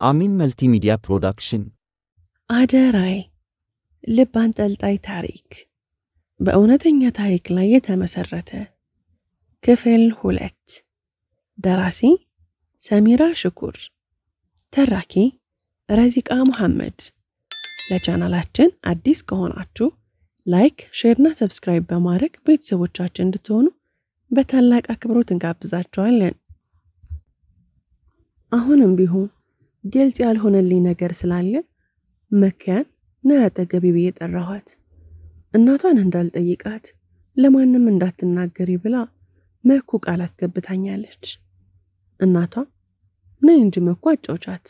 አሚን መልቲሚዲያ ፕሮዳክሽን አደራይ ልብ አንጠልጣይ ታሪክ በእውነተኛ ታሪክ ላይ የተመሰረተ ክፍል 2 ደራሲ ሰሚራ ሽኩር ተራኪ ረዚቃ መሐመድ ለቻናላችን አዲስ ከሆናችሁ ላይክ ሼር እና ሰብስክራይብ በማድረግ ቤተሰቦቻችን እንድትሆኑ በታላቅ አክብሮት እንጋብዛችኋለን። አሁንም ቢሆን ግልጽ ያልሆነልኝ ነገር ስላለ መኪያን ና አጠገቤ ብዬ ጠራኋት። እናቷን እንዳልጠይቃት ለማንም እንዳትናገሪ ብላ መኩ ቃል አስገብታኛለች። እናቷ ነይ እንጂ መኩ አጫውቻት፣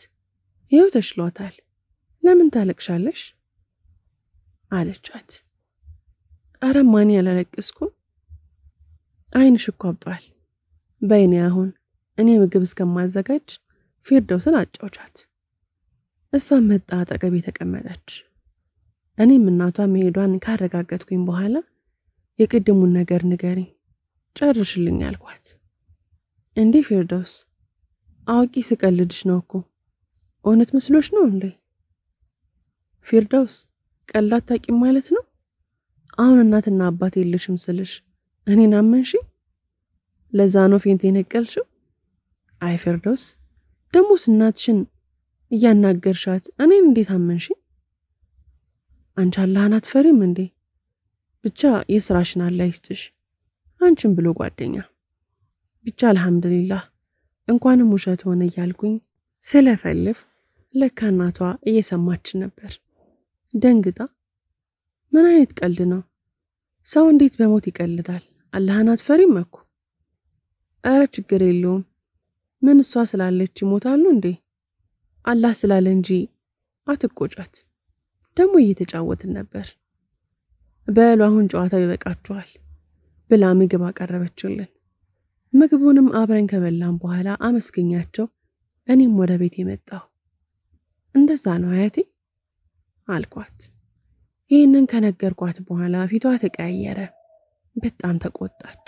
ይኸው ተሽሏታል፣ ለምን ታለቅሻለሽ አለቻት። ኧረ ማን ያላለቅስኩም፣ አይንሽ እኮ አብጧል። በይኔ አሁን እኔ ምግብ እስከማዘጋጅ ፊርደውስን አጫውቻት። እሷም መጣ አጠገቤ ተቀመጠች። እኔም እናቷ መሄዷን ካረጋገጥኩኝ በኋላ የቅድሙን ነገር ንገሪኝ ጨርሽልኝ አልኳት። እንዴ ፊርደውስ፣ አውቂ ስቀልድሽ ነው እኮ፣ እውነት መስሎሽ ነው እንዴ? ፊርደውስ፣ ቀልድ አታውቂም ማለት ነው? አሁን እናትና አባት የለሽም ስልሽ እኔን አመንሽ? ለዛ ነው ፌንት የነቀልሽው? አይ ፊርደውስ፣ ደሞስ እናትሽን እያናገርሻት እኔን እንዴት አመንሽ? አንቺ አላህን አትፈሪም እንዴ? ብቻ የስራሽን አላህ ይስጥሽ፣ አንቺን ብሎ ጓደኛ። ብቻ አልሐምዱሊላህ እንኳንም ውሸት ሆነ እያልኩኝ ስለፈልፍ ለካ እናቷ እየሰማች ነበር። ደንግጣ ምን አይነት ቀልድ ነው? ሰው እንዴት በሞት ይቀልዳል? አላህን አትፈሪም እኮ። ኧረ ችግር የለውም፣ ምን እሷ ስላለች ይሞታሉ እንዴ? አላህ ስላለ እንጂ አትቆጫት። ደግሞ እየተጫወትን ነበር። በሉ አሁን ጨዋታው ይበቃችኋል ብላ ምግብ አቀረበችልን። ምግቡንም አብረን ከበላን በኋላ አመስገኛቸው እኔም ወደ ቤት የመጣሁ። እንደዛ ነው አያቴ አልኳት። ይህንን ከነገርኳት በኋላ ፊቷ ተቀያየረ፣ በጣም ተቆጣች።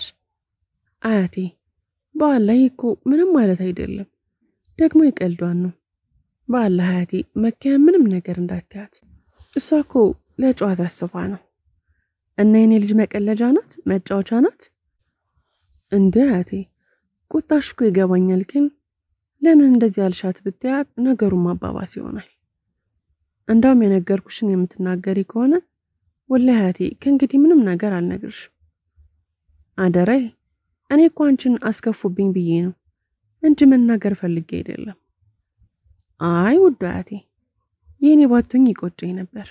አያቴ በአላህ እኮ ምንም ማለት አይደለም፣ ደግሞ የቀልዷን ነው። በአላህ አያቴ መኪያ ምንም ነገር እንዳታያት፣ እሷ እኮ ለጨዋታ አስባ ነው። እና የኔ ልጅ መቀለጃ ናት፣ መጫወቻ ናት እንዴ? አያቴ ቁጣሽ እኮ ይገባኛል፣ ግን ለምን እንደዚህ ያልሻት ብታያት ነገሩን ማባባስ ይሆናል። እንዳውም የነገርኩሽን የምትናገሪ ከሆነ ወላሂ አያቴ ከእንግዲህ ምንም ነገር አልነግርሽም። አደራይ እኔ እኮ አንቺን አስከፉብኝ ብዬ ነው እንጂ መናገር ፈልጌ አይደለም። አይ ውድ አያቴ፣ የኔ ባትሆኝ ይቆጨኝ ነበር።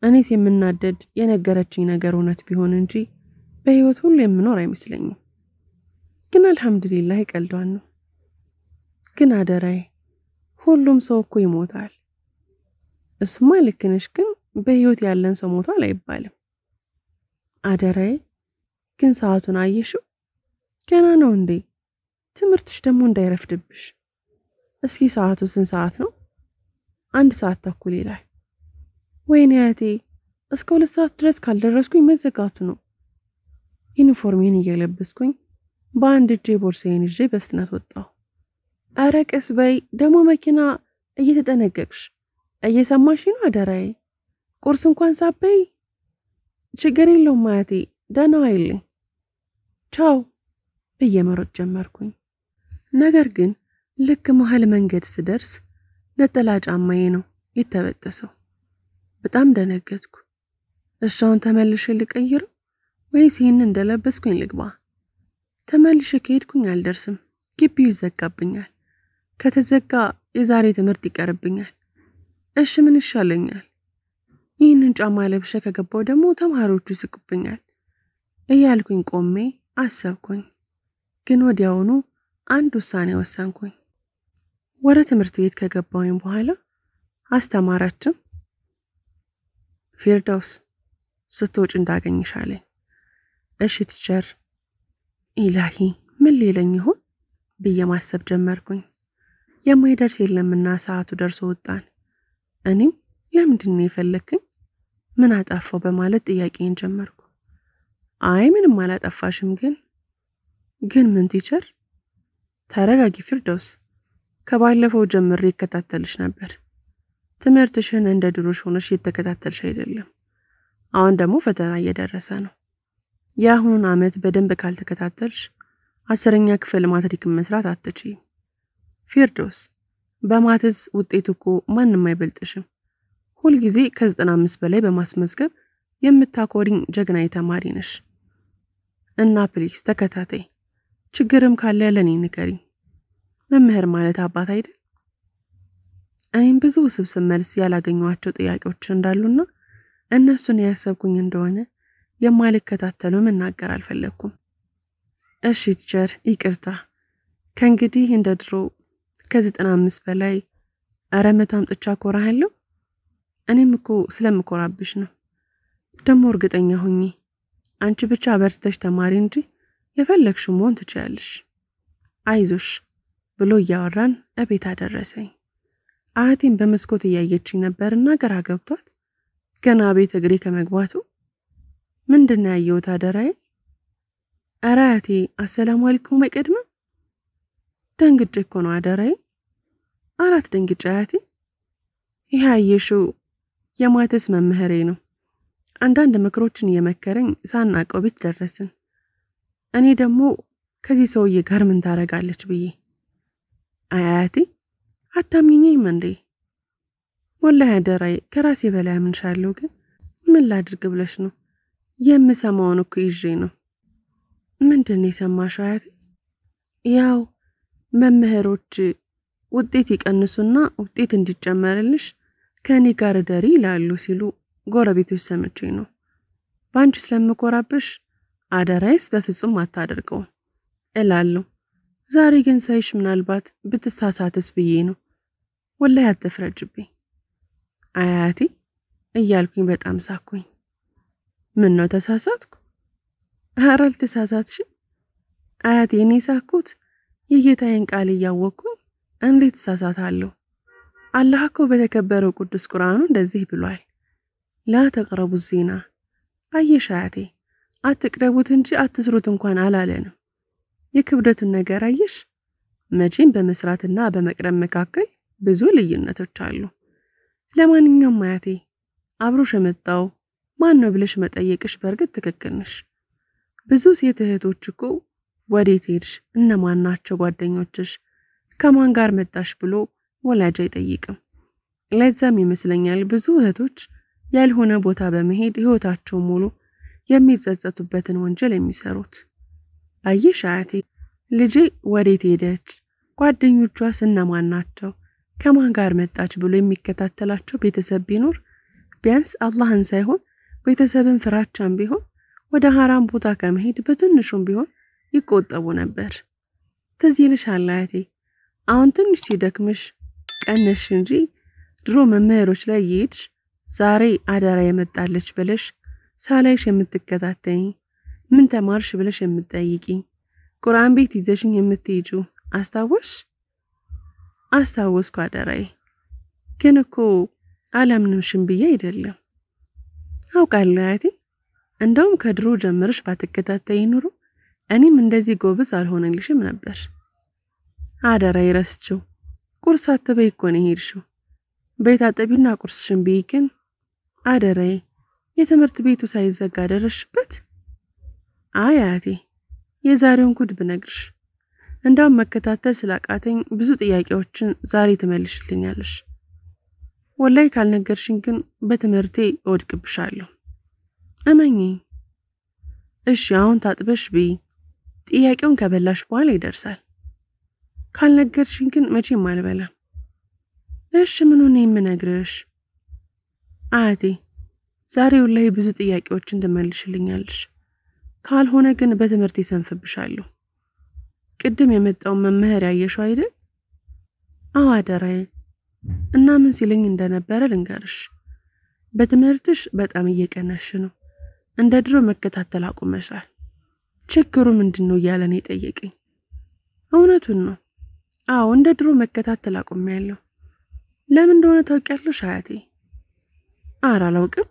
እኔስ የምናደድ የነገረችኝ ነገር እውነት ቢሆን እንጂ በህይወት ሁሉ የምኖር አይመስለኝም። ግን አልሐምዱሊላህ ቀልዷን ነው። ግን አደራይ ሁሉም ሰው እኮ ይሞታል። እሱማ ልክ ነሽ፣ ግን በህይወት ያለን ሰው ሞቷል አይባልም። አደራይ ግን ሰዓቱን አየሽው? ገና ነው እንዴ? ትምህርትሽ ደግሞ እንዳይረፍድብሽ። እስኪ ሰዓቱ ስንት ሰዓት ነው? 1 ሰዓት ተኩል ይላል። ወይኔ አያቴ፣ እስከ 2 ሰዓት ድረስ ካልደረስኩኝ መዘጋቱ ነው። ዩኒፎርሜን እየለበስኩኝ በአንድ እጄ ቦርሳዬን ይዤ በፍጥነት ወጣሁ። ኧረ ቀስ በይ፣ ደግሞ መኪና እየተጠነቀቅሽ እየሰማሽ ነው አደራዬ። ቁርስ እንኳን ሳበይ። ችግር የለውም አያቴ፣ ደህና ዋይልኝ፣ ቻው ብዬ መሮጥ ጀመርኩኝ። ነገር ግን ልክ መሀል መንገድ ስደርስ ነጠላ ጫማዬ ነው የተበጠሰው። በጣም ደነገጥኩ። እሻውን ተመልሼ ልቀይረው ወይስ ይህን እንደለበስኩኝ ልግባ? ተመልሼ ከሄድኩኝ አልደርስም፣ ግቢው ይዘጋብኛል። ከተዘጋ የዛሬ ትምህርት ይቀርብኛል። እሺ ምን ይሻለኛል? ይህንን ጫማ ለብሼ ከገባው ደግሞ ተማሪዎቹ ይስቁብኛል እያልኩኝ ቆሜ አሰብኩኝ። ግን ወዲያውኑ አንድ ውሳኔ ወሰንኩኝ። ወደ ትምህርት ቤት ከገባሁኝ በኋላ አስተማራችን ፊርደውስ ስትወጪ እንዳገኝሻለኝ። እሺ ቲቸር። ኢላሂ ምን ሊለኝ ይሆን ብዬ ማሰብ ጀመርኩኝ። የማይደርስ የለምና ሰዓቱ ደርሶ ወጣን። እኔም ለምንድን ነው የፈለክኝ? ምን አጠፋው በማለት ጥያቄን ጀመርኩ። አይ ምንም አላጠፋሽም። ግን ምን ቲቸር? ተረጋጊ ፊርደውስ፣ ከባለፈው ጀምሬ እከታተልሽ ነበር። ትምህርትሽን እንደ ድሮሽ ሆነሽ እየተከታተልሽ አይደለም። አሁን ደግሞ ፈተና እየደረሰ ነው። የአሁኑን ዓመት በደንብ ካልተከታተልሽ 10ኛ ክፍል ማትሪክን መስራት አትችይም። ፊርዶስ፣ በማትስ ውጤት እኮ ማንም አይበልጥሽም። ሁልጊዜ ከ95 በላይ በማስመዝገብ የምታኮሪኝ ጀግና ተማሪ ነሽ። እና ፕሊስ ተከታታይ፣ ችግርም ካለ ለኔ ንገሪኝ። መምህር ማለት አባት አይደል? እኔም ብዙ ውስብስብ መልስ ያላገኘኋቸው ጥያቄዎች እንዳሉና እነሱን ያሰብኩኝ እንደሆነ የማልከታተለው መናገር አልፈለኩም። እሺ ቲቸር፣ ይቅርታ። ከእንግዲህ እንደ ድሮ ከ95 በላይ 100 አምጥቻ ኮራሃለሁ። እኔም እኮ ስለምኮራብሽ ነው። ደግሞ እርግጠኛ ሆኜ አንቺ ብቻ በርትተሽ ተማሪ እንጂ የፈለግሽው መሆን ትችያለሽ። አይዞሽ ብሎ እያወራን እቤት አደረሰኝ። አያቴም በመስኮት እያየችኝ ነበርና ግራ ገብቷት ገና ቤት እግሬ ከመግባቱ ምንድነው ያየሁት አደራዬ? ኧረ አያቴ አሰላሙ አለይኩም አይቀድምም? ደንግጬ እኮ ነው አደራዬ። አራት ደንግጬ አያቴ። ይሄ ያየሽው የማትስ መምህሬ ነው። አንዳንድ ምክሮችን እየመከረኝ ሳናቀው ቤት ደረስን። እኔ ደግሞ ከዚህ ሰውዬ ጋር ምን ታረጋለች ብዬ። አያቴ አታምኚኝም እንዴ? ወላሂ አደራዬ ከራሴ በላይ አምንሻለሁ፣ ግን ምን ላድርግ ብለሽ ነው? የምሰማውን እኮ ይዤ ነው። ምንድን ነው የሰማሽው አያቴ? ያው መምህሮች ውጤት ይቀንሱና ውጤት እንዲጨመርልሽ ከኔ ጋር ደሪ ይላሉ ሲሉ ጎረቤቶች ሰምቼ ነው። ባንቺ ስለምኮራብሽ አደራይስ በፍጹም አታደርገው እላለሁ። ዛሬ ግን ሳይሽ ምናልባት ብትሳሳትስ ብዬ ነው። ወላሂ አትፍረጅብኝ አያቴ እያልኩኝ በጣም ሳኩኝ። ምን ነው ተሳሳትኩ? ኧረ አልተሳሳትሽም አያቴ። እኔ ሳኩት የጌታዬን ቃል እያወቅኩኝ እንዴት ተሳሳታለሁ? አላህ እኮ በተከበረው ቅዱስ ቁርአኑ እንደዚህ ብሏል፣ ላ ተቅረቡ ዚና። አየሽ አያቴ፣ አትቅረቡት እንጂ አትስሩት እንኳን አላለንም። የክብደቱን ነገር አየሽ? መቼም በመስራትና በመቅረብ መካከል ብዙ ልዩነቶች አሉ። ለማንኛውም አያቴ አብሮሽ የመጣው ማን ነው ብለሽ መጠየቅሽ በርግጥ ትክክል ነሽ። ብዙ ሴት እህቶች እኮ ወዴት ሄድሽ፣ እነማን ናቸው ጓደኞችሽ፣ ከማን ጋር መጣሽ ብሎ ወላጅ አይጠይቅም። ለዛም ይመስለኛል ብዙ እህቶች ያልሆነ ቦታ በመሄድ ህይወታቸው ሙሉ የሚጸጸቱበትን ወንጀል የሚሰሩት። አየሽ አያቴ፣ ልጄ ወዴት ሄደች፣ ጓደኞቿስ እነማን ናቸው፣ ከማን ጋር መጣች ብሎ የሚከታተላቸው ቤተሰብ ቢኖር ቢያንስ አላህን ሳይሆን ቤተሰብን ፍራቻም ቢሆን ወደ ሐራም ቦታ ከመሄድ በትንሹም ቢሆን ይቆጠቡ ነበር። ትዝ ይልሻል አያቴ፣ አሁን ትንሽ ሲደክምሽ ቀነሽ እንጂ ድሮ መምህሮች ላይ ይሄድሽ ዛሬ አደራ የመጣለች ብለሽ ሳላይሽ የምትከታተኝ፣ ምን ተማርሽ ብለሽ የምትጠይቂኝ፣ ቁርአን ቤት ይዘሽኝ የምትሄጂው አስታወስሽ? አስታወስኩ አደራዬ። ግን እኮ አላምንሽም ብዬ አይደለም። አውቃለሁ አያቴ፣ እንደውም ከድሮ ጀምረሽ ባትከታተይ ኑሮ እኔም እንደዚህ ጎበዝ አልሆነልሽም ነበር። አደራዬ ረስቼው፣ ቁርስ አትበይ እኮ ነው የሄድሽው። ቤት አጠቢና ቁርስሽን ብይ። ግን አደራዬ የትምህርት ቤቱ ሳይዘጋ ደረስሽበት? አይ አያቴ፣ የዛሬውን ጉድ ብነግርሽ እንዳውም መከታተል ስላቃተኝ ብዙ ጥያቄዎችን ዛሬ ትመልሽልኛለሽ። ወላይ ካልነገርሽኝ ግን በትምህርቴ እወድቅብሻለሁ። እመኚኝ። እሺ አሁን ታጥበሽ ብይ፣ ጥያቄውን ከበላሽ በኋላ ይደርሳል። ካልነገርሽኝ ግን መቼም አልበላም። እሺ ምን ሆነ የምነግርሽ? አያቴ ዛሬ ወላይ ብዙ ጥያቄዎችን ትመልሽልኛለሽ፣ ካልሆነ ግን በትምህርቴ ሰንፍብሻለሁ። ቅድም የመጣው መምህር ያየሽው አይደል? አዎ አደራዬ። እና ምን ሲለኝ እንደነበረ ልንገርሽ። በትምህርትሽ በጣም እየቀነሽ ነው፣ እንደ ድሮ መከታተል አቁመሻል። ችግሩ ምንድነው እያለ ነው የጠየቀኝ። እውነቱን ነው። አዎ እንደ ድሮ መከታተል አቁሜያለሁ። ለምን እንደሆነ ታውቂያለሽ አያቴ? ኧረ አላውቅም።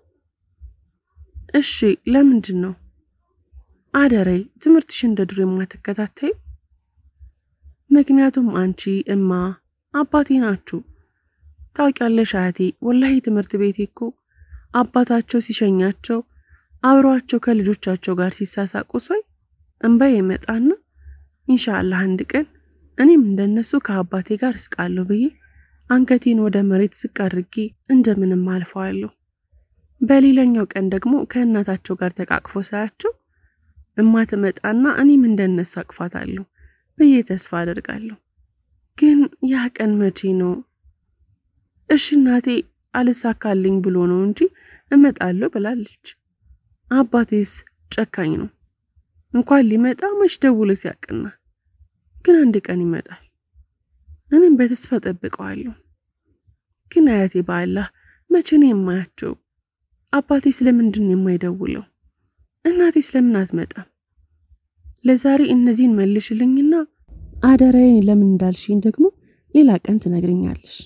እሺ ለምንድን ነው? አደራዬ ትምህርትሽ እንደ ድሮ የማትከታተይ? ምክንያቱም አንቺ እማ አባቴ ናችሁ። ታውቂያለሽ አያቴ፣ ወላሂ ትምህርት ቤት እኮ አባታቸው ሲሸኛቸው አብሯቸው ከልጆቻቸው ጋር ሲሳሳቁ ሳይ እንባዬ ይመጣና ኢንሻአላህ አንድ ቀን እኔም እንደነሱ ከአባቴ ጋር እስቃለሁ ብዬ አንገቴን ወደ መሬት ዝቅ አድርጌ እንደምንም አልፈዋለሁ። በሌላኛው ቀን ደግሞ ከእናታቸው ጋር ተቃቅፎ ሳያቸው እማ ትመጣና እኔም እንደነሱ አቅፋታለሁ ብዬ ተስፋ አደርጋለሁ። ግን ያ ቀን መቼ ነው? እሺ እናቴ አልሳካልኝ ብሎ ነው እንጂ እመጣለሁ ብላለች። አባቴስ ጨካኝ ነው። እንኳን ሊመጣ መች ደውሎ ሲያቅና፣ ግን አንድ ቀን ይመጣል። እኔም በተስፋ ጠብቀዋለሁ። ግን አያቴ በአላህ መቼ ነው የማያቸው? አባቴ ስለምንድን ነው የማይደውለው? እናቴ ስለምን አትመጣም? ለዛሬ እነዚህን መልሽልኝና አደራዬ ለምን እንዳልሽኝ ደግሞ ሌላ ቀን ትነግሪኛለሽ።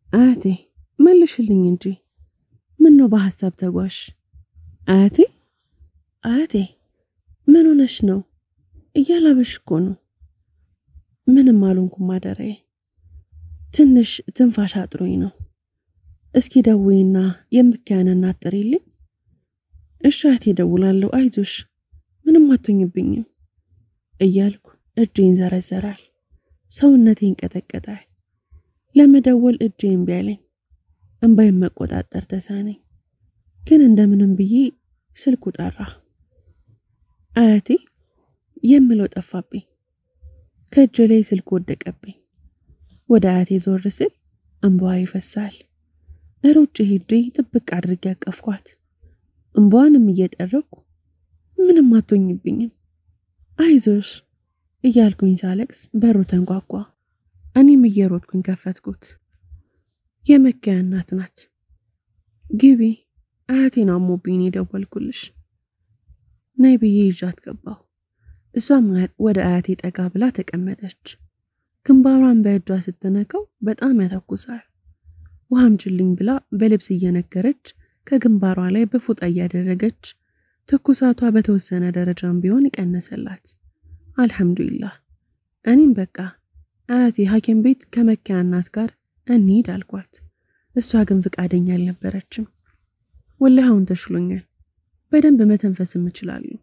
አያቴ መልሽልኝ እንጂ ምን ነው በሐሳብ ተጓሽ? አያቴ ምን ሆነሽ ነው? እያላበሽ እኮ ነው። ምንም አልሆንኩም አደራዬ፣ ትንሽ ትንፋሽ አጥሮኝ ነው። እስኪ ደውይና የምከያነና አጥሪልኝ። እሺ አያቴ ደውላለሁ፣ አይዞሽ ምንም አትሆኝብኝም እያልኩ እጄን ዘረዘራል። ሰውነቴን ቀጠቀጣል። ለመደወል እጄን ቢያለኝ እንባዬን መቆጣጠር ተሳነኝ። ግን እንደምንም ብዬ ስልኩ ጠራ። አያቴ የምለው ጠፋብኝ። ከእጄ ላይ ስልኩ ወደቀብኝ። ወደ አያቴ ዞር ስል እንባዋ ይፈሳል። ሩጬ ሄጄ ጥብቅ አድርጌ አቀፍኳት። እንባዋንም እየጠረኩ ምንም አትሆኝብኝም አይዞሽ እያልኩኝ ሳለቅስ በሩ ተንኳኳ። እኔም እየሮጥኩኝ ከፈትኩት። የመከያ እናት ናት። ግቢ አያቴን አሞብኝ ደወልኩልሽ ነይ ብዬ ይዣት ገባሁ። እሷም ወደ አያቴ ጠጋ ብላ ተቀመጠች። ግንባሯን በእጇ ስትነካው በጣም ያተኩሳል። ውሃም ጭልኝ ብላ በልብስ እየነከረች ከግንባሯ ላይ በፎጣ እያደረገች ትኩሳቷ በተወሰነ ደረጃም ቢሆን ይቀነሰላት። አልሐምዱሊላህ። እኔም በቃ አያቴ ሐኪም ቤት ከመከያ እናት ጋር እንሂድ አልኳት። እሷ ግን ፍቃደኛ አልነበረችም። ወላሂ አሁን ተሽሎኛል፣ በደንብ መተንፈስም እችላለሁ፣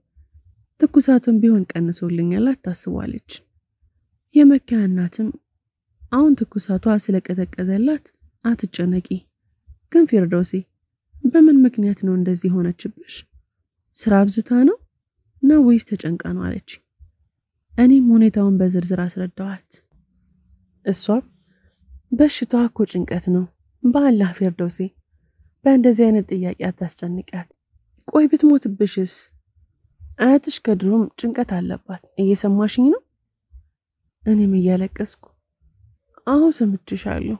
ትኩሳቱን ቢሆን ቀንሶልኛል አታስቧለች። የመከያ እናትም አሁን ትኩሳቷ ስለቀዘቀዘላት አትጨነቂ፣ ግን ፊርዶሲ በምን ምክንያት ነው እንደዚህ ሆነችብሽ? ስራ አብዝታ ነው ወይስ ተጨንቃ ነው አለች። እኔም ሁኔታውን በዝርዝር አስረዳኋት። እሷም በሽታዋ እኮ ጭንቀት ነው፣ በአላህ ፊርዶሲ በእንደዚህ አይነት ጥያቄ አታስጨንቂያት። ቆይ ብትሞትብሽስ? አያትሽ ከድሮም ጭንቀት አለባት፣ እየሰማሽኝ ነው? እኔም እያለቀስኩ አዎ ሰምቼሻለሁ፣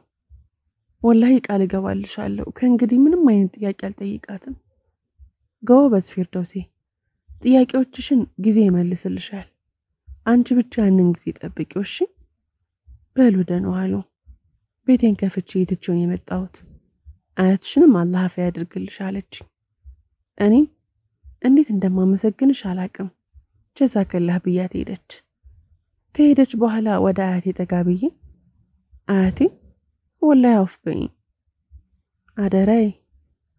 ወላሂ ቃል እገባልሻለሁ ከእንግዲህ ምንም አይነት ጥያቄ አልጠይቃትም። ጎበዝ ፊርዶሲ፣ ጥያቄዎችሽን ጊዜ ይመልስልሻል። አንቺ ብቻ ያንን ጊዜ ጠብቂው እሺ? በሉ ደህና ዋሉ። ቤቴን ከፍቼ ትቼው የመጣሁት አያትሽንም አላህ አፍ ያድርግልሽ አለች። እኔም እንዴት እንደማመሰግንሽ አላቅም ጀዛከላህ ብያት ሄደች። ከሄደች በኋላ ወደ አያቴ ጠጋ ብዬ አያቴ ወላሂ አውፍ በይኝ አደራይ፣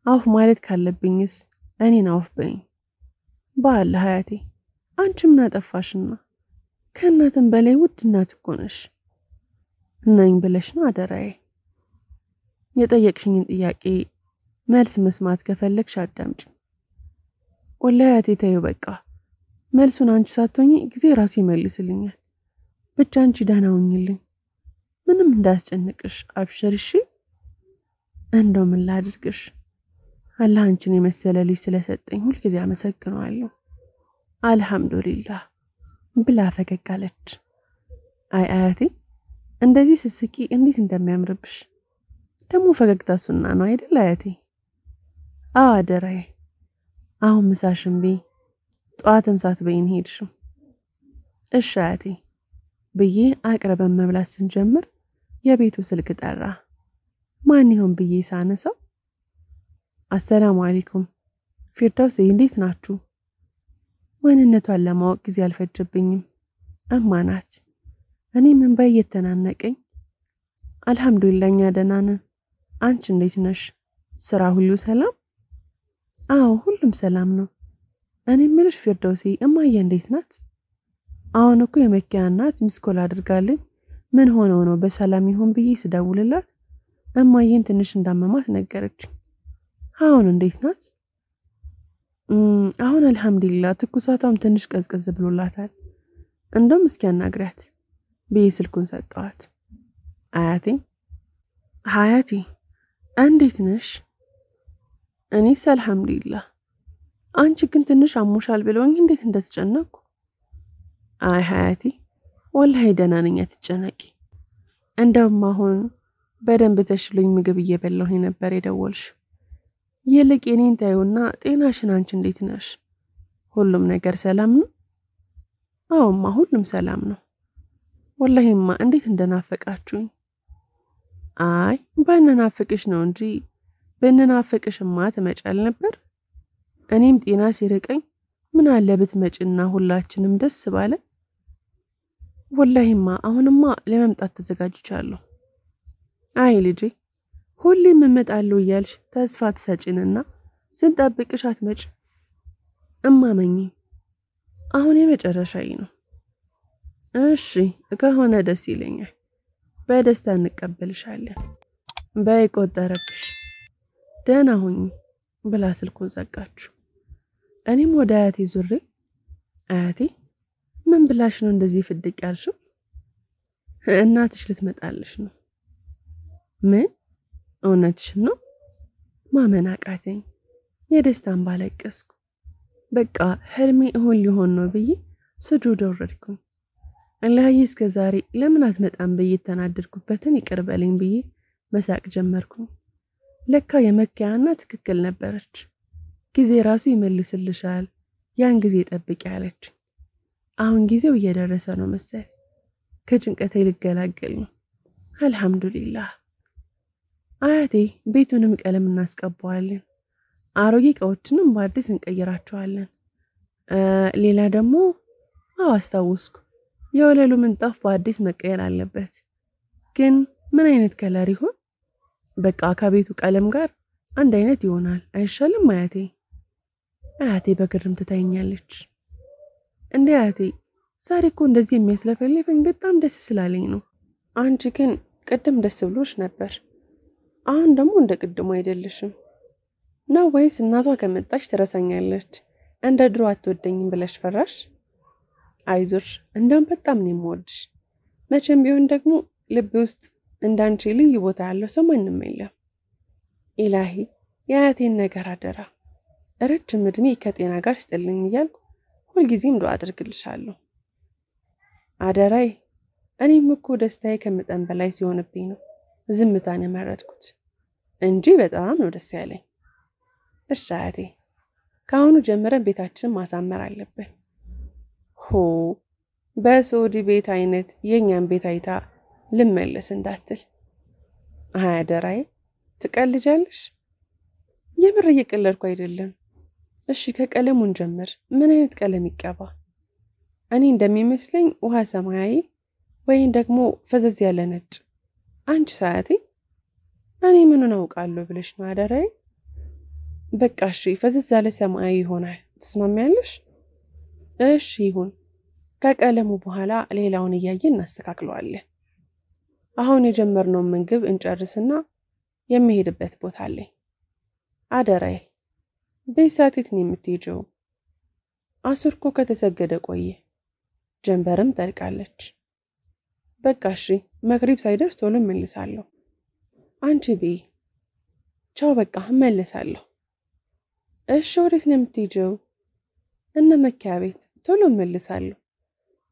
አውፍ ማለት ካለብኝስ እኔን አውፍ በይኝ በአላህ አያቴ፣ አንቺ ምን አጠፋሽና? ከእናትም በላይ ውድ እናት እኮ ነሽ። እናኝ ብለሽ ነው አደራዬ። የጠየቅሽኝን ጥያቄ መልስ መስማት ከፈለግሽ አዳምጪ። ወላሂ አያቴ ተይው በቃ፣ መልሱን አንቺ ሳትሆኚ ጊዜ ራሱ ይመልስልኛል። ብቻ አንቺ ደህና ሁኚልኝ፣ ምንም እንዳያስጨንቅሽ አብሽር እሺ? እንደው ምን ላድርግሽ፣ አላህ አንቺን የመሰለ ልጅ ስለሰጠኝ ሁልጊዜ አመሰግነዋለሁ። አልሐምዱሊላህ ብላ ፈገግ አለች። አይ አያቴ እንደዚህ ስስቂ እንዴት እንደሚያምርብሽ ደግሞ ፈገግታ ሱና ነው አይደል አያቴ? አዎ አደራዬ። አሁን ምሳሽን በይ፣ ጠዋትም ሳትበይን ሄድሽው። እሺ አያቴ ብዬ አቅርበን መብላት ስንጀምር የቤቱ ስልክ ጠራ። ማን ይሆን ብዬ ሳነሳው አሰላሙ አለይኩም ፊርዶሲ እንዴት ናችሁ? ማንነቷን ለማወቅ ጊዜ አልፈጀብኝም። እማ ናት። እኔ ምን ባይ የተናነቀኝ። አልሐምዱሊላህ እኛ ደህና ነን። አንቺ እንዴት ነሽ? ስራ ሁሉ ሰላም? አዎ ሁሉም ሰላም ነው። እኔ ምልሽ ፊርደውሲ እማዬ እንዴት ናት? አሁን እኮ የመኪያ እናት ሚስኮል አድርጋልኝ ምን ሆኖ ነው በሰላም ይሆን ብዬ ስደውልላት እማዬን ትንሽ እንዳመማት ነገረችኝ። አሁን እንዴት ናት? አሁን አልሐምዱሊላህ ትኩሳቷም ትንሽ ቀዝቀዝ ብሎላታል። እንደውም እስኪ አናግሪያት ብዬ ስልኩን ሰጠዋት። አያቴ እንዴት ነሽ? እኔስ አልሐምዱሊላህ። አንቺ ግን ትንሽ አሞሻል ብለውኝ እንዴት እንደተጨነቅኩ። አይ ሀያቴ ወላሂ ደህና ነኝ አትጨነቂ። እንደውም አሁን በደንብ ተሽሎኝ ምግብ እየበላሁኝ ነበር የደወልሽ። ይልቅ የኔን ታዩና ጤናሽን አንቺ እንዴት ነሽ? ሁሉም ነገር ሰላም ነው? አዎማ ሁሉም ሰላም ነው። ወላሂማ እንዴት እንደናፈቃችሁኝ። አይ ባንናፍቅሽ ነው እንጂ ብንናፍቅሽማ ትመጫል ነበር። እኔም ጤና ሲርቀኝ ምን አለ ብትመጪና ሁላችንም ደስ ባለ። ወላሂማ አሁንማ ለመምጣት ተዘጋጅቻለሁ። አይ ልጄ ሁሌም እመጣለሁ እያልሽ ተስፋ ትሰጪንና ስንጠብቅሽ አትመጪ። እማመኝ አሁን የመጨረሻዬ ነው። እሺ ከሆነ ደስ ይለኛል። በደስታ እንቀበልሻለን። በይቆጠረብሽ ደህና ሁኚ ብላ ስልኩን ዘጋችሁ። እኔም ወደ አያቴ ዙሬ አያቴ ምን ብላሽ ነው እንደዚህ ፍድቅ ያልሽው? እናትሽ ልትመጣልሽ ነው። ምን? እውነትሽ ነው? ማመን አቃተኝ። የደስታን ባለቀስኩ። በቃ ህልሜ እሁን ሊሆን ነው ብዬ ስጁድ ወረድኩኝ። አላህዬ እስከ ዛሬ ለምን አትመጣም ብዬ ተናደድኩበትን ይቅር በለኝ ብዬ መሳቅ ጀመርኩኝ። ለካ የመኪያና ትክክል ነበረች። ጊዜ ራሱ ይመልስልሻል፣ ያን ጊዜ ጠብቂ አለች። አሁን ጊዜው እየደረሰ ነው መሰል። ከጭንቀቴ ልገላገል ነው። አልሐምዱሊላህ። አያቴ ቤቱንም ቀለም እናስቀባዋለን። አሮጌ እቃዎችንም በአዲስ እንቀይራቸዋለን። ሌላ ደግሞ አስታውስኩ፣ የወለሉ ምንጣፍ በአዲስ መቀየር አለበት። ግን ምን አይነት ከለር ይሆን? በቃ ከቤቱ ቀለም ጋር አንድ አይነት ይሆናል አይሻልም አያቴ? አያቴ በግርም ትታየኛለች። እንዴ አያቴ ዛሬ እኮ እንደዚህ የሚያስለፈልፈኝ በጣም ደስ ስላለኝ ነው። አንቺ ግን ቅድም ደስ ብሎሽ ነበር። አሁን ደግሞ እንደ ቅድሙ አይደለሽም ነው ወይስ እናቷ ከመጣች ትረሳኛለች እንደ ድሮ አትወደኝም ብለሽ ፈራሽ? አይዞሽ እንደውም በጣም ነው የምወድሽ። መቼም ቢሆን ደግሞ ልብ ውስጥ እንዳንቺ ልዩ ቦታ ያለው ሰው ማንም የለም። ኢላሂ የአያቴን ነገር አደራ ረጅም እድሜ ከጤና ጋር ይስጥልኝ እያልኩ ሁልጊዜም ዱዓ አድርግልሻለሁ። አደራይ እኔም እኮ ደስታዬ ከመጠን በላይ ሲሆንብኝ ነው ዝምታን የመረጥኩት እንጂ በጣም ነው ደስ ያለኝ። እሺ አያቴ ከአሁኑ ጀምረን ቤታችንን ማሳመር አለብን። በሳውዲ ቤት አይነት የኛን ቤት አይታ ልመለስ እንዳትል። አደራይ ትቀልጃለሽ? የምር እየቀለድኩ አይደለም። እሺ ከቀለሙን ጀምር። ምን አይነት ቀለም ይቀባ? እኔ እንደሚመስለኝ ውሃ ሰማያዊ ወይም ደግሞ ፈዘዝ ያለ ነጭ። አንቺ ሳያቴ እኔ ምኑን አውቃለሁ ብለሽ ነው አደራይ? በቃ እሺ ፈዘዝ ያለ ሰማያዊ ይሆናል። ትስማሚያለሽ? እሺ ይሁን። ከቀለሙ በኋላ ሌላውን እያየን እናስተካክለዋለን። አሁን የጀመርነው ምግብ እንጨርስና የሚሄድበት ቦታ አለኝ። አደራይ በሰዓት ነው የምትሄጂው? አስር እኮ ከተሰገደ ቆየ። ጀንበርም ጠልቃለች። በቃ እሺ መግሪብ ሳይደርስ ቶሎ እመልሳለሁ። አንቺ በይ ቻው። በቃ እመልሳለሁ። እሺ ወዴት ነው የምትሄጂው? እነ መኪያ ቤት። ቶሎ እመልሳለሁ።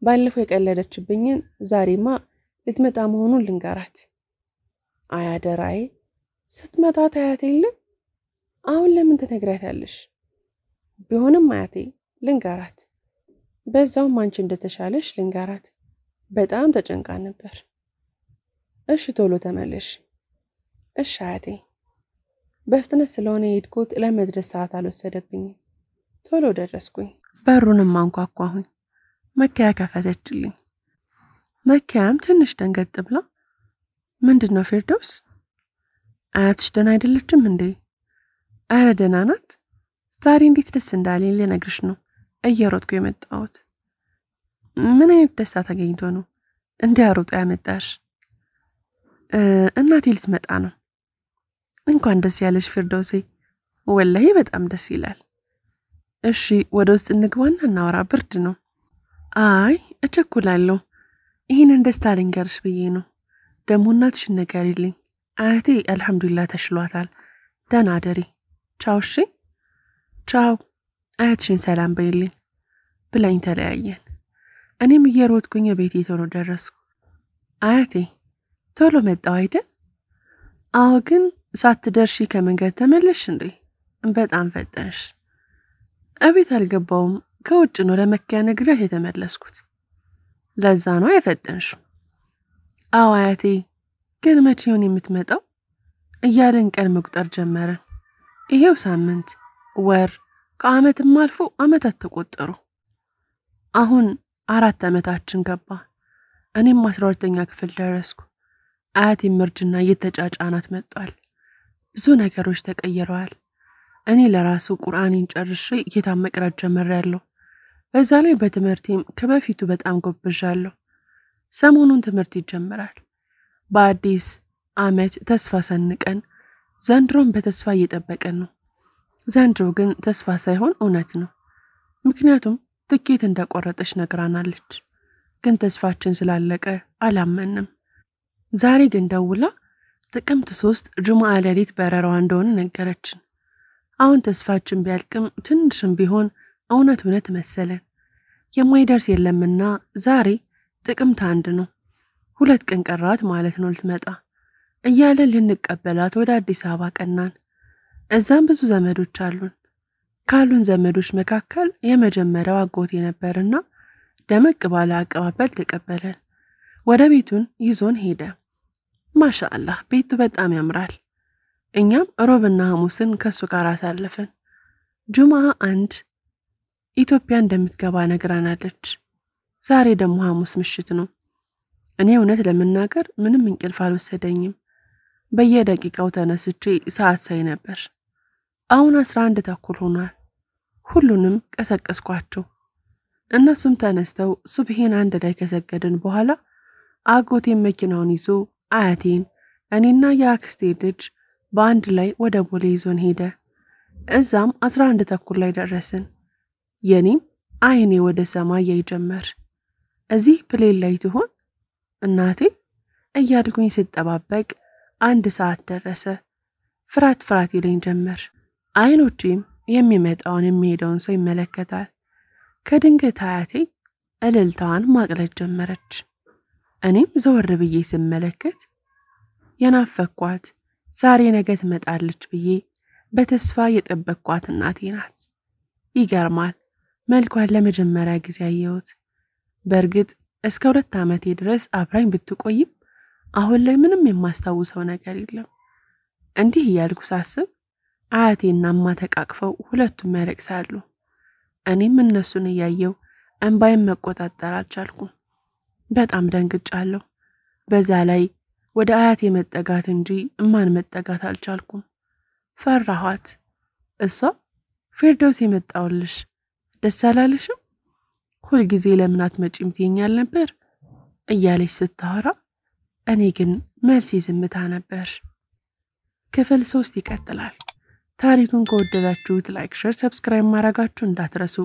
ባለፈው የቀለደችብኝን ዛሬማ ልትመጣ መሆኑን ልንገራት። አያደራይ ስትመጣ ታያት የለ? አሁን ለምን ትነግሪያታለሽ? ቢሆንም አያቴ ልንገራት። በዛውም አንቺ እንደተሻለሽ ልንገራት። በጣም ተጨንቃ ነበር። እሺ ቶሎ ተመለሽ። እሺ አያቴ። በፍጥነት ስለሆነ የሄድኩት ለመድረስ ሰዓት አልወሰደብኝም። ቶሎ ደረስኩኝ። በሩንም አንኳኳሁኝ። መኪያ ከፈተችልኝ። መኪያም ትንሽ ደንገጥ ብላ ምንድነው ፊርዶስ? አያትሽ ደህና አይደለችም እንዴ? አረ ደህና ናት። ዛሬ እንዴት ደስ እንዳለኝ ልነግርሽ ነው እየሮጥኩ የመጣሁት። ምን አይነት ደስታ ተገኝቶ ነው እንዲያሮጥ ያመጣሽ? እናቴ ልትመጣ ነው። እንኳን ደስ ያለሽ ፊርዶሴ፣ ወላሂ በጣም ደስ ይላል። እሺ ወደ ውስጥ እንግባና እናወራ፣ ብርድ ነው። አይ እቸኩላለሁ። ይህንን ደስታ ልንገርሽ ብዬ ነው። ደሞ እናትሽን ንገሪልኝ። አያቴ አልሐምዱሊላህ ተሽሏታል። ደህና አደሪ። ቻው። እሺ ቻው። አያትሽን ሰላም በይልኝ ብላኝ ተለያየን። እኔም እየሮጥኩኝ ቤቴ ቶሎ ደረስኩ። አያቴ ቶሎ መጣው አይደል? አዎ፣ ግን ሳትደርሺ ከመንገድ ተመለሽ እንዴ? በጣም ፈጠንሽ። እቤት አልገባውም፣ ከውጭ ነው ለመኪያ ነግሬያት የተመለስኩት። ለዛ ነው የፈጠንሽ። አዎ አያቴ፣ ግን መቼ ይሆን የምትመጣው? እያለን ቀን መቁጠር ጀመረን። ይሄው ሳምንት፣ ወር፣ ከዓመትም አልፎ ዓመታት ተቆጠሩ። አሁን 4 ዓመታችን ገባ። እኔም 12ኛ ክፍል ደረስኩ። አያቴም እርጅና እየተጫጫናት መጥቷል። ብዙ ነገሮች ተቀይረዋል። እኔ ለራሱ ቁርአኔን ጨርሼ ኪታብ መቅራት ጀምሬያለሁ። በዛ ላይ በትምህርቴም ከበፊቱ በጣም ጎብዣለሁ። ሰሞኑን ትምህርት ይጀምራል። በአዲስ ዓመት ተስፋ ሰንቀን ዘንድሮም በተስፋ እየጠበቀን ነው። ዘንድሮ ግን ተስፋ ሳይሆን እውነት ነው። ምክንያቱም ትኬት እንደቆረጠች ነግራናለች። ግን ተስፋችን ስላለቀ አላመንም። ዛሬ ግን ደውላ ጥቅምት 3 ጁምዓ ሌሊት በረራዋ እንደሆነ ነገረችን። አሁን ተስፋችን ቢያልቅም ትንሽም ቢሆን እውነት መሰለን። የማይደርስ የለምና ዛሬ ጥቅምት 1 ነው። 2 ቀን ቀራት ማለት ነው ልትመጣ እያለ ልንቀበላት ወደ አዲስ አበባ ቀናን። እዛም ብዙ ዘመዶች አሉን። ካሉን ዘመዶች መካከል የመጀመሪያው አጎቴ ነበርና ደመቅ ባለ አቀባበል ተቀበለን። ወደ ቤቱን ይዞን ሄደ። ማሻአላህ ቤቱ በጣም ያምራል። እኛም ሮብና ሐሙስን ከሱ ጋር አሳለፈን። ጁምዓ 1 ኢትዮጵያ እንደምትገባ ነግራናለች። ዛሬ ደግሞ ሐሙስ ምሽት ነው። እኔ እውነት ለመናገር ምንም እንቅልፍ አልወሰደኝም። በየደቂቃው ተነስቼ ሰዓት ሳይ ነበር። አሁን 11 ተኩል ሆኗል። ሁሉንም ቀሰቀስኳቸው። እነሱም ተነስተው ሱብሂን አንድ ላይ ከሰገድን በኋላ አጎቴም መኪናውን ይዞ አያቴን እኔና የአክስቴ ልጅ በአንድ ላይ ወደ ቦሌ ይዞን ሄደ። እዛም 11 ተኩል ላይ ደረስን። የኔም አይኔ ወደ ሰማይ ያይጀመር። እዚህ ፕሌን ላይ ትሆን እናቴ እያልኩኝ ስጠባበቅ 1 ሰዓት ደረሰ። ፍራት ይለኝ ጀመር። አይኖቼም የሚመጣውን የሚሄደውን ሰው ይመለከታል። ከድንገት አያቴ እልልታዋን ማቅለጥ ጀመረች። እኔም ዘወር ብዬ ስመለከት የናፈኳት ዛሬ ነገ ትመጣለች ብዬ በተስፋ የጠበቅኳት እናቴ ናት። ይገርማል። መልኳን ለመጀመሪያ ጊዜ አየሁት። በእርግጥ እስከ 2 ዓመቴ ድረስ አብራኝ ብትቆይም አሁን ላይ ምንም የማስታውሰው ነገር የለም። እንዲህ እያልኩ ሳስብ አያቴና እማ ተቃቅፈው ሁለቱም ያለቅሳሉ። እኔም እነሱን እያየው እንባዬን መቆጣጠር አልቻልኩም። በጣም ደንግጫለሁ። በዛ ላይ ወደ አያቴ መጠጋት እንጂ እማን መጠጋት አልቻልኩም። ፈራኋት። እሷ ፊርዶስ የመጣውልሽ ደስ አላለሽም? ሁል ጊዜ ለምን አትመጪም ትይኛል ነበር እያለች ስታወራ፣ እኔ ግን መልስ ዝምታ ነበር። ክፍል 3 ይቀጥላል። ታሪኩን ከወደዳችሁት ላይክ፣ ሼር፣ ሰብስክራይብ ማድረጋችሁ እንዳትረሱ።